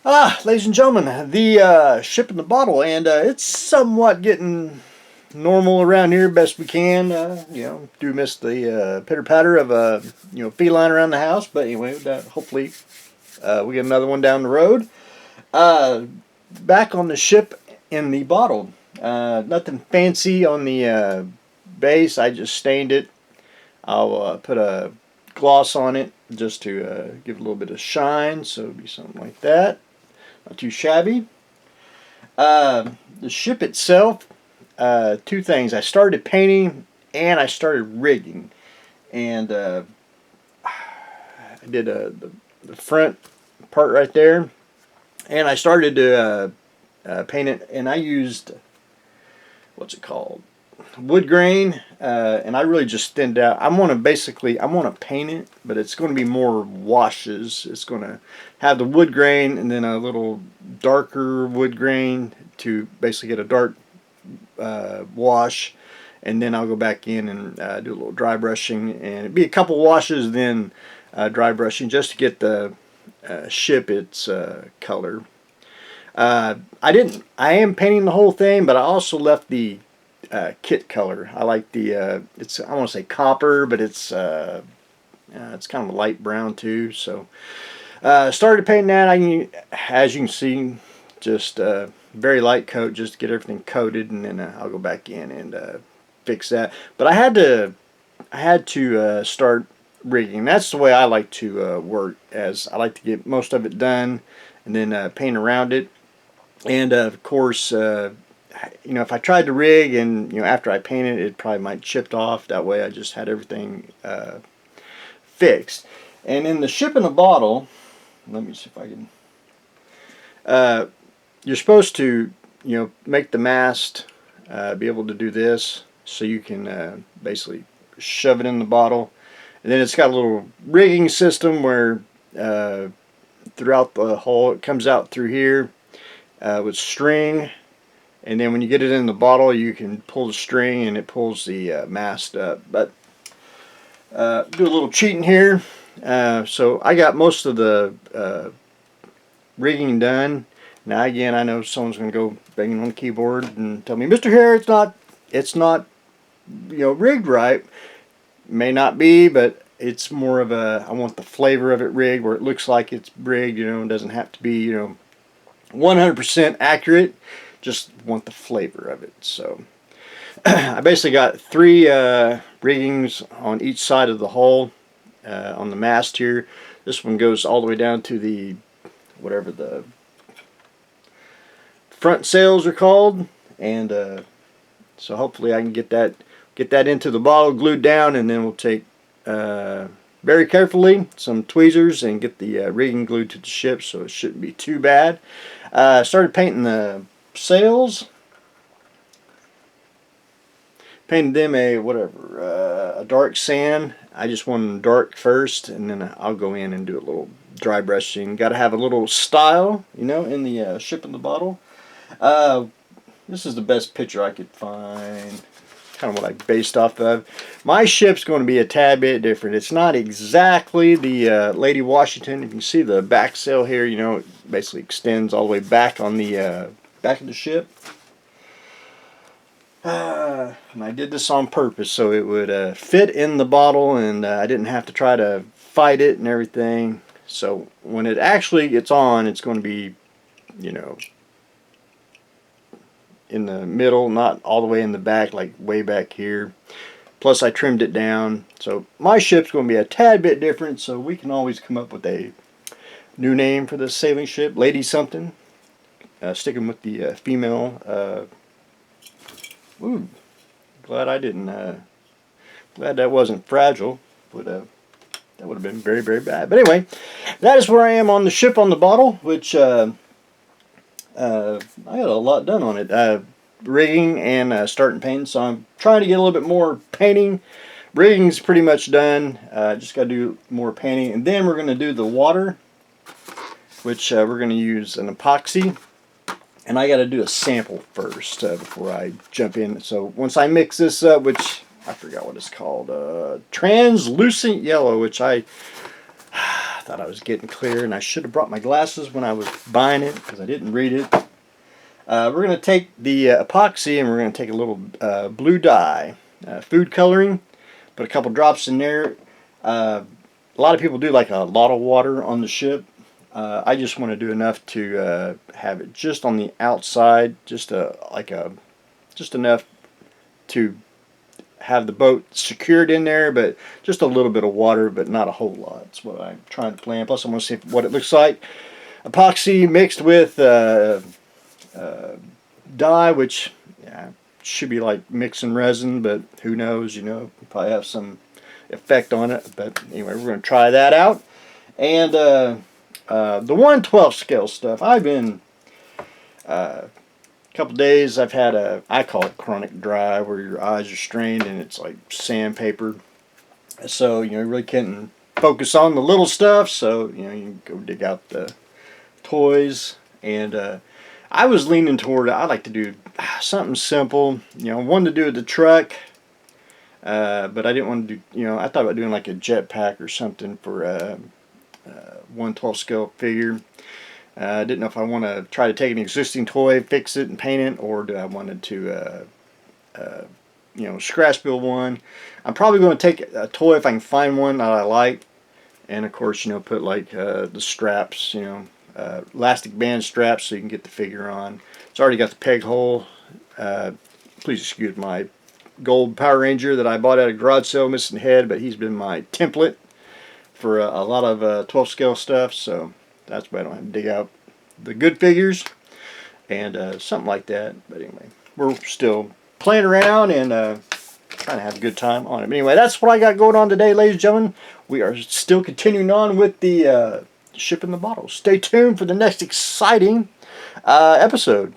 Ladies and gentlemen, the ship in the bottle, and it's somewhat getting normal around here, best we can. Do miss the pitter patter of feline around the house, but anyway, hopefully we get another one down the road. Uh, Back on the ship in the bottle, nothing fancy on the base. I just stained it. I'll put a gloss on it just to give it a little bit of shine, so it'll be something like that. Not too shabby. The ship itself, two things. I started painting and I started rigging. And I did the front part right there. And I started to paint it. And I used, what's it called? Wood grain. And I really just thinned out. I want to paint it, but it's going to be more washes. It's going to have the wood grain and then a little darker wood grain to basically get a dark wash, and then I'll go back in and do a little dry brushing, and it'd be a couple washes, then dry brushing just to get the ship its color. I am painting the whole thing, but I also left the kit color. I like the I want to say copper, but it's kind of a light brown too. So started painting that. As you can see, just very light coat just to get everything coated, and then I'll go back in and fix that. But I had to start rigging. That's the way I like to work, as I like to get most of it done and then paint around it. And of course, if I tried to rig and after I painted it probably might chipped off. That way I just had everything fixed. And in the ship in a bottle, let me see if I can. You're supposed to make the mast be able to do this, so you can basically shove it in the bottle, and then it's got a little rigging system where throughout the hull it comes out through here with string. And then when you get it in the bottle, you can pull the string and it pulls the mast up. But do a little cheating here. So I got most of the rigging done. Now again, I know someone's going to go banging on the keyboard and tell me, Mr. Hare, it's not rigged right. May not be, but it's more of I want the flavor of it rigged, where it looks like it's rigged. It doesn't have to be 100% accurate. Just want the flavor of it. So I basically got three riggings on each side of the hull on the mast here. This one goes all the way down to the whatever the front sails are called, and so hopefully I can get that into the bottle glued down, and then we'll take very carefully some tweezers and get the rigging glued to the ship, so it shouldn't be too bad. Started painting the sails. Painted them a dark sand. I just want them dark first, and then I'll go in and do a little dry brushing. Got to have a little style, in the ship in the bottle. This is the best picture I could find. Kind of what I based off of. My ship's going to be a tad bit different. It's not exactly the Lady Washington. You can see the back sail here. It basically extends all the way back on the back of the ship. And I did this on purpose so it would fit in the bottle, and I didn't have to try to fight it and everything. So when it actually gets on, it's going to be, in the middle, not all the way in the back, like way back here. Plus I trimmed it down. So my ship's going to be a tad bit different, so we can always come up with a new name for this sailing ship. Lady something. Sticking with the female. Ooh, glad I didn't. Glad that wasn't fragile. That would have been very, very bad. But anyway, that is where I am on the ship on the bottle, which I got a lot done on it. Rigging and starting painting. So I'm trying to get a little bit more painting. Rigging's pretty much done. Just got to do more painting, and then we're going to do the water, which we're going to use an epoxy. And I got to do a sample first before I jump in. So once I mix this up, which I forgot what it's called, translucent yellow, which I thought I was getting clear, and I should have brought my glasses when I was buying it because I didn't read it. We're going to take the epoxy, and we're going to take a little blue dye, food coloring, put a couple drops in there. A lot of people do like a lot of water on the ship. I just want to do enough to have it just on the outside, just enough to have the boat secured in there, but just a little bit of water, but not a whole lot. That's what I'm trying to plan. Plus, I want to see what it looks like. Epoxy mixed with dye, which should be like mixing resin, but who knows? Probably have some effect on it. But anyway, we're going to try that out. And the 1/12 scale stuff, I've been couple days I've had I call it chronic dry, where your eyes are strained and it's like sandpaper. So you really can't focus on the little stuff. So you can go dig out the toys. And I was leaning toward I like to do something simple. Wanted to do the truck, but I didn't want to do. I thought about doing like a jetpack or something for 1/12 scale figure. I didn't know if I want to try to take an existing toy, fix it, and paint it, or do I wanted to, scratch build one. I'm probably going to take a toy if I can find one that I like, and of course, put like the straps, elastic band straps, so you can get the figure on. It's already got the peg hole. Please excuse my gold Power Ranger that I bought at a garage sale, missing head, but he's been my template for a lot of 12 scale stuff, so that's why I don't have to dig out the good figures and something like that. But anyway, we're still playing around and trying to have a good time on it. But anyway, that's what I got going on today, ladies and gentlemen. We are still continuing on with the ship in the bottle. Stay tuned for the next exciting episode.